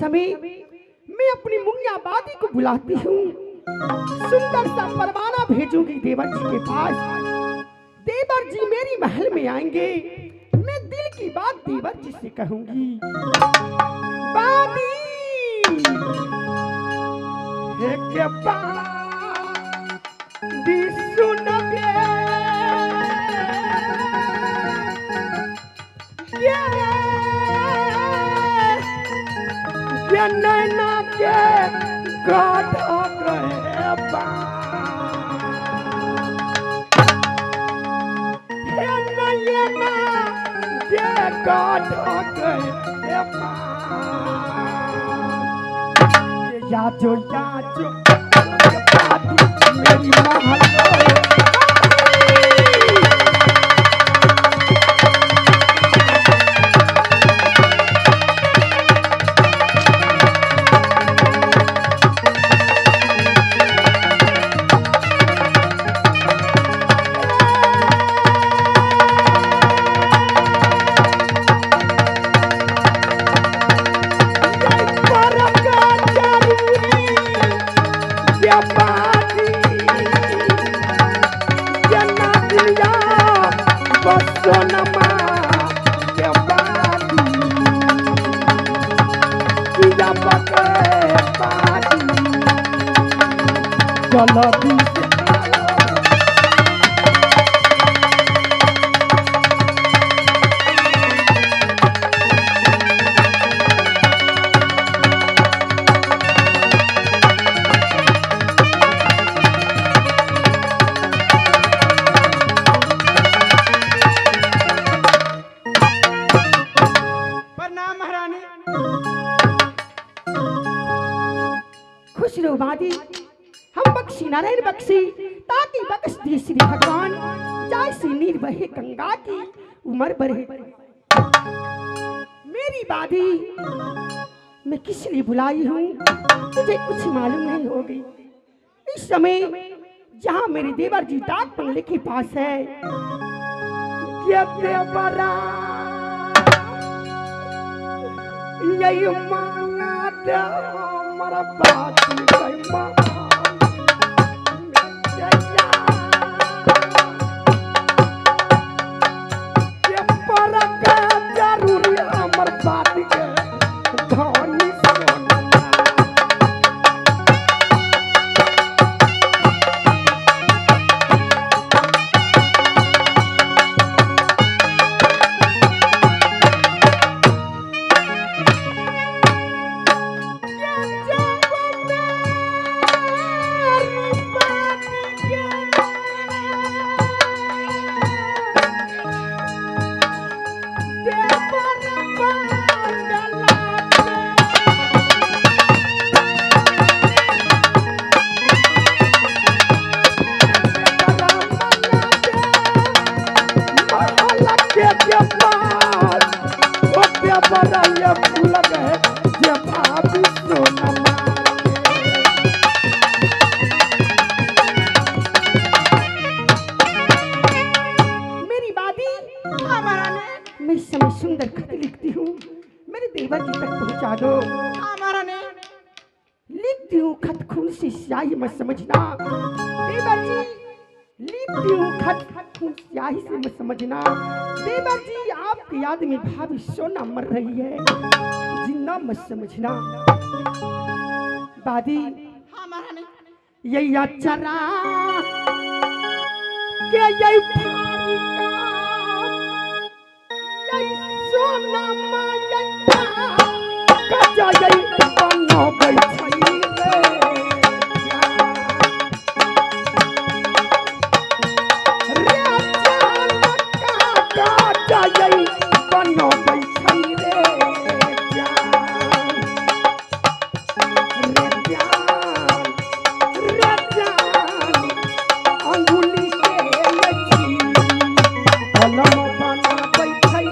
समय मैं अपनी मुंगियाबादी को बुलाती हूँ। सुंदर सा परवाना भेजूंगी देवर जी के पास। देवर जी मेरी महल में आएंगे, मैं दिल की बात देवर जी से कहूंगी। बादी है के बादी सुन के नैना के गाढ़ा गए बा याजो याजो मेरी महल हम बख्शी नारायण बख्शी ताकि बख्श दी श्री भगवान जाय से नीर बहे गंगा की उम्र बढ़े। मेरी बादी मैं किस लिए बुलाई हूँ तुझे कुछ मालूम नहीं होगी। इस समय जहाँ मेरे देवर जी डाक बंगले के पास है, ये देवरा यही मांगा दे हमारा बात सुंदर खत लिखती हूँ, मेरे देवर जी तक पहुँचा दो। हमारा ने लिखती हूँ खत खून से स्याही मत समझना। देवर जी लिखती हूँ खत खून स्याही से मत समझना। देवर जी आपकी याद में भाभी सोना मर रही है, जिंदा मत समझना। दादी हमारा ने यही चरा के यही सोना माया कजा यही बनो बैठी रे कजा यही बनो बैठी रे अंगुली के लची कलम बना बैठी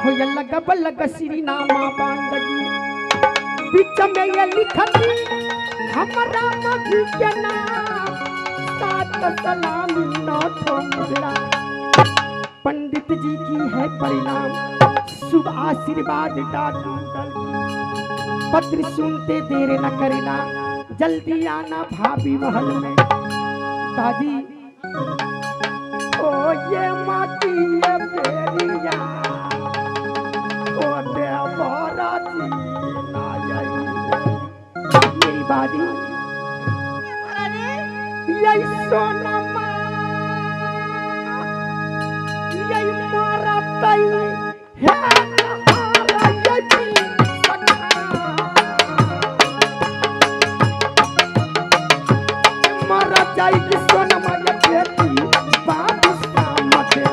हो ये लग श्री नामा बांधगी बीच में ये लिखती हमारा मधु के नाम सात सलामी नौ मुद्रा पंडित जी की है परिणाम शुभ आशीर्वाद डालू पत्र सुनते देर न करना जल्दी आना भाभी महल में दादी ओ ये माटी ये बेरिया ओ देवरा जी ना यही मेरी बादी यही सोना यही मारा तई है हमारा यही मारा जाएगी सोना माया बेटी बाबू सामते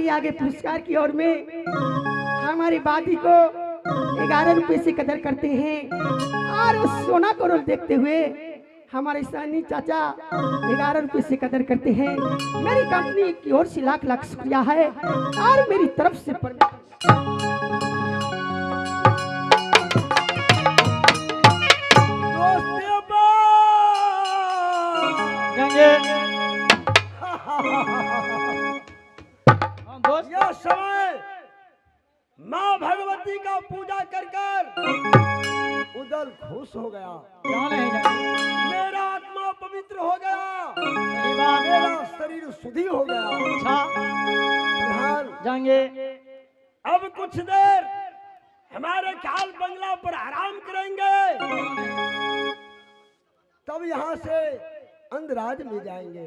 आगे पुरस्कार की ओर में हमारी बादी को 11 रुपए से कदर करते हैं और उस सोना को रोल देखते हुए हमारे सानी चाचा 11 रुपए से कदर करते हैं। मेरी कंपनी की ओर से लाख लाख शुक्रिया है और मेरी तरफ से यह समय माँ भगवती का पूजा कर उदल खुश हो गया, मेरा आत्मा पवित्र हो गया, मेरा शरीर शुद्धि हो गया। जाएंगे अब कुछ देर हमारे ख्याल बंगला पर आराम करेंगे, तब यहाँ से अंधराज में जाएंगे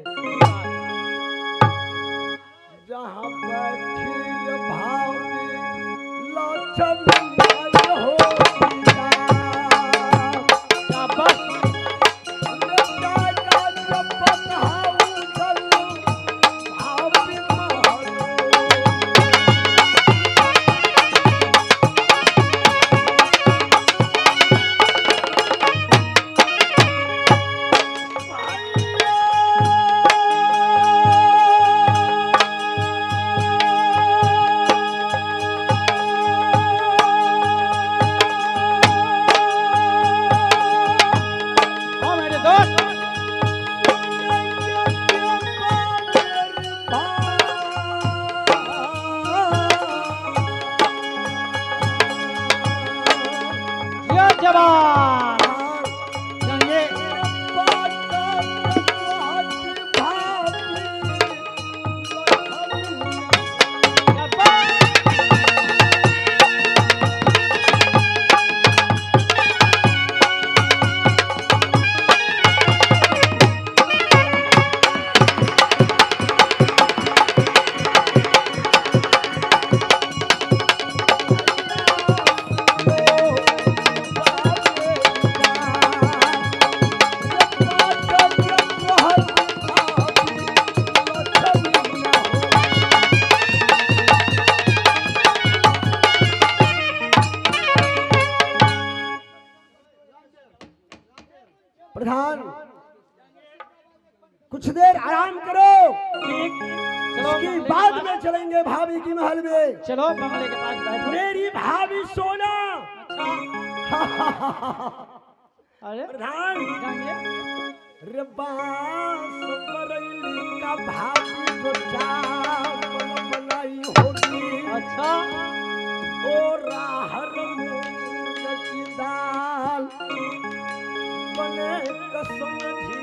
जहाँ बैठी भावी लक्ष्मण हो प्रधान कुछ देर आराम करो, इसके बाद में चलेंगे भाभी की महल में। चलो बंगले के पास बैठो। मेरी भाभी सोना। अरे प्रधान रबास बरैली का भाभी जो चावल बनाई होगी, अच्छा और राहर मूंग की दाल बने कसम जी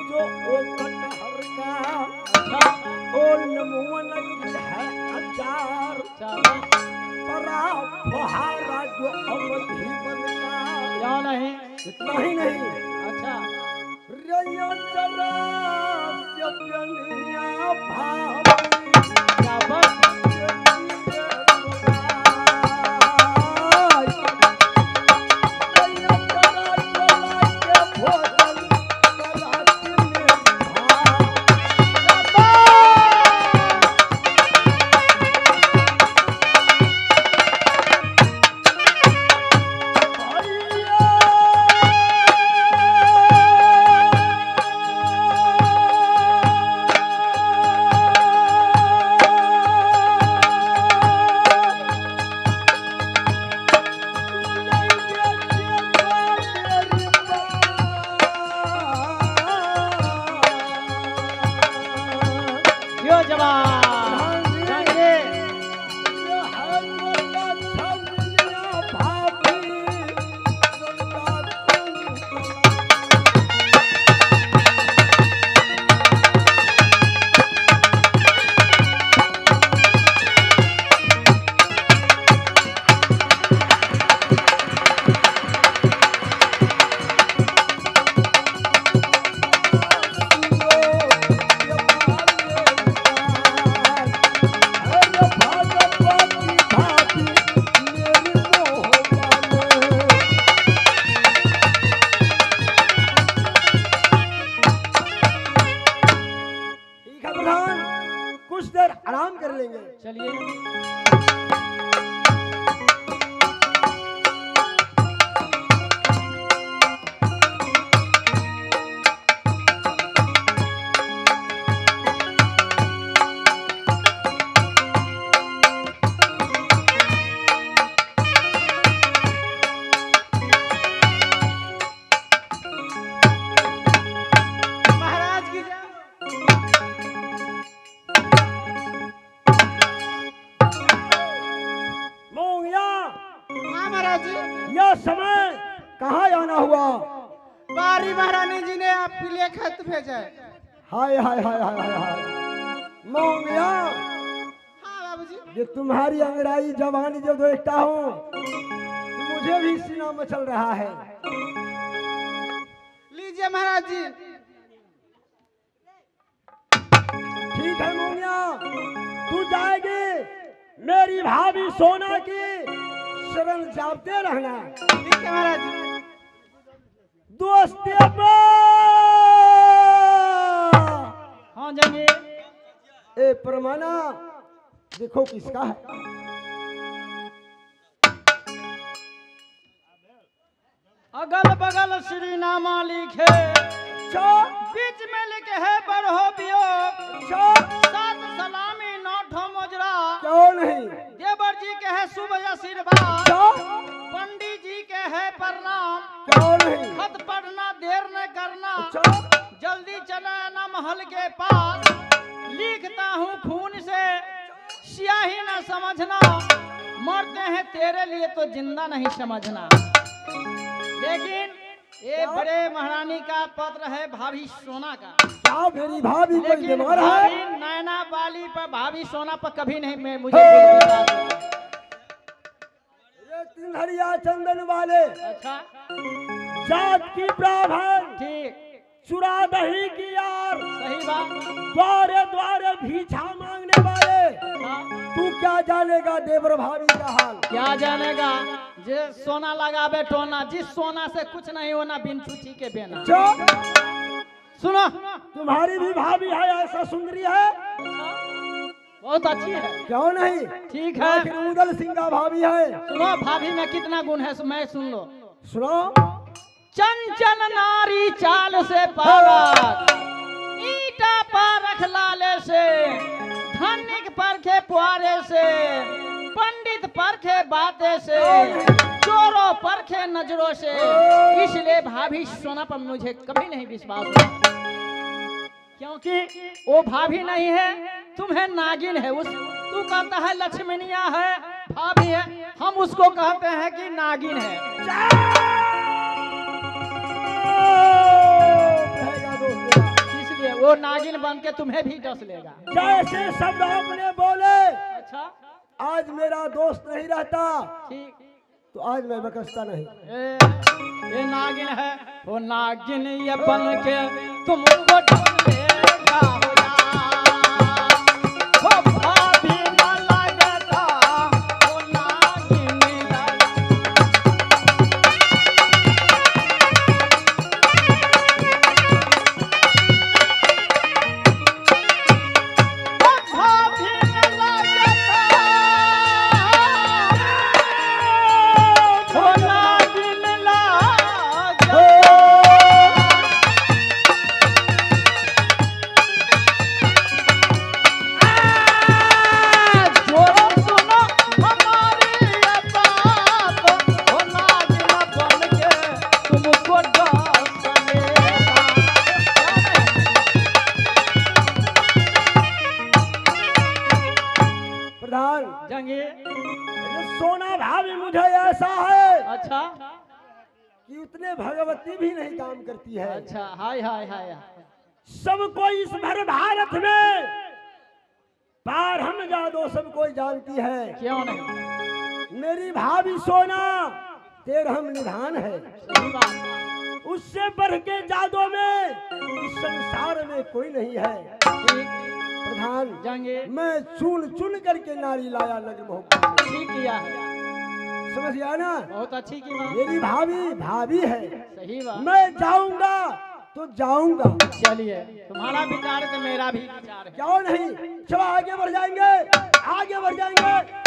जो ओ कटहर का, और नमून की है अचार, परा फुहारा जो अवधि बनता। क्यों नहीं? इतना ही नहीं, अच्छा रैया चला से प्यालिया भाभी क्या बस यो जवान जाएंगे। कुछ देर आराम कर लेंगे। चलिए महाराज की जय। मोंगिया, हाँ महाराज जी, यह समय कहाँ आना हुआ? बारी महारानी जी ने आपके लिए खत भेजा है। हाय हाय हाय हाय हाय हाय। मोंगिया, हाँ बाबूजी। ये तुम्हारी अंगड़ाई जवानी जो देखता हूँ तो मुझे भी सीना मचल रहा है। लीजिए महाराज जी। ठीक है मोंगिया, तू जाएगी मेरी भाभी सोना की शरण जापते रहना। ठीक है महाराज जी। दोस्ती हाँ जाएंगे। ए परमाना देखो किसका है। अगल बगल श्री नामा लिखे, बीच में लिखे है बरहो वियोग, सात सलामी नौठो मुजरा, क्यों नहीं? देवर जी के है शुभ आशीर्वाद, पंडित जी के है प्रणाम, क्यों नहीं? खत पढ़ना देर न करना, जल्दी चला ना महल के पास, लिखता हूँ खून से स्याही न समझना, मरते हैं तेरे लिए तो जिंदा नहीं समझना। लेकिन ये बड़े महारानी का पत्र है भाभी सोना का। क्या मेरी भाभी कोई लेकिन बीमार है? भाभी नैना बाली पर भाभी सोना पर कभी नहीं मैं मुझे कोई विश्वास नहीं। ये तिनहरिया चंदन वाले अच्छा जात की ब्राह्मण ठीक चुरा दही की यार सही बात। द्वारे द्वारे भीछा मांगने वाले हाँ, तू क्या जानेगा देवर भाभी का हाल? क्या जानेगा जे सोना लगावे टोना, जिस सोना से कुछ नहीं होना बिन छुची के बेना। सुनो तुम्हारी भी भाभी है ऐसा सुंदरी है? बहुत अच्छी है। क्यों नहीं? ठीक या है फिर उदल सिंगा भाभी है? सुनो भाभी में कितना गुण है मैं सुन लो। सुनो चंचल नारी चाल से पावक, ईटा पर रख लाले से, धनिक परखे पुआरे से, पंडित परखे बातें से, चोरों परखे नजरों से, इसलिए भाभी सोना पर मुझे कभी नहीं विश्वास हुआ, क्योंकि वो भाभी नहीं है, तुम्हें नागिन है। उस तू कहता है लक्ष्मणिया है भाभी है, हम उसको कहते हैं कि नागिन है। इसलिए वो नागिन बन के तुम्हें भी डस लेगा। जैसे शब्द आपने बोले अच्छा आज मेरा दोस्त नहीं रहता ठीक। तो आज मैं बकसता नहीं। ये नागिन है, वो नागिन ये बन के तुमको ढूंढेगा हो यार। वो भाभी न लगता, वो नागिन जंगी। सोना भाभी मुझे ऐसा है अच्छा कि उतने भगवती भी नहीं काम करती है। अच्छा, हाय हाय हाय। सबको इस भर भारत में पार हम जादो सब कोई जानती है। क्यों नहीं? मेरी भाभी सोना तेरहम निधान है। सही बात। उससे बढ़ के जादो में इस संसार में कोई नहीं है। ठीक प्रधान जंगी। मैं चुन चुन करके नारी लाया नगर मोहब्बत में। ठीक किया है, समझ गया ना? बहुत अच्छी की बात। मेरी भाभी भाभी है। सही बात। मैं जाऊंगा तो जाऊंगा। चलिए, तुम्हारा विचार है तो मेरा भी विचार है। क्यों नहीं? चलो आगे बढ़ जाएंगे, आगे बढ़ जाएंगे, आगे।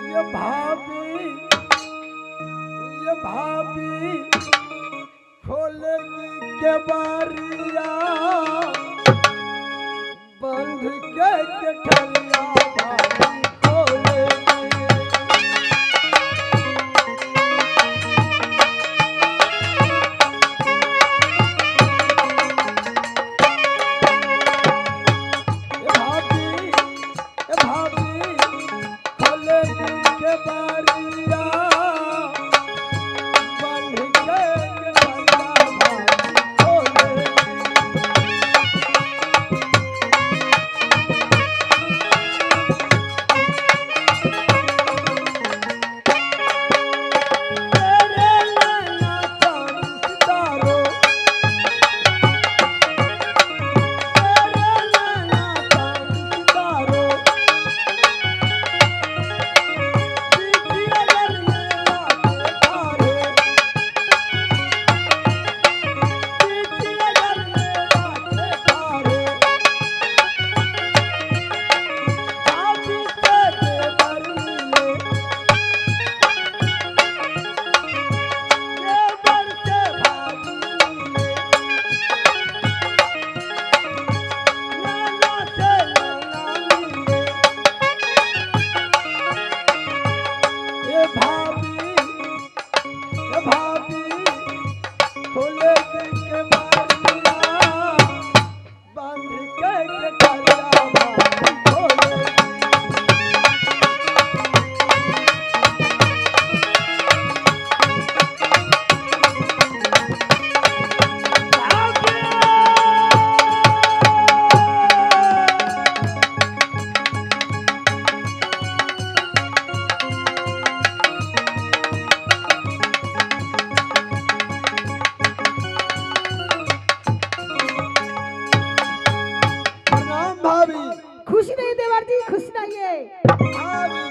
ये भाभी खोलेगी के बारिया बंध के ठलिया भाभी खोलेगी। ये भाभी खोलेगी के बारिया बंध के ठलिया भाभी खोलेगी। तेरे नैना चांद सितारों, तेरे नैना चांद सितारों, बीती अगर मेरा तारे, बीती अगर मेरा तारे, भाभी तेरे बर मिले, ये बर से भाभी मिले, नैना से नैना मिले। ये भाभी खोले के बारिया बंध के ठलिया भाभी खोलेगी। प्रणाम भाभी। खुश नहीं देवर जी, खुश नहीं है। भाभी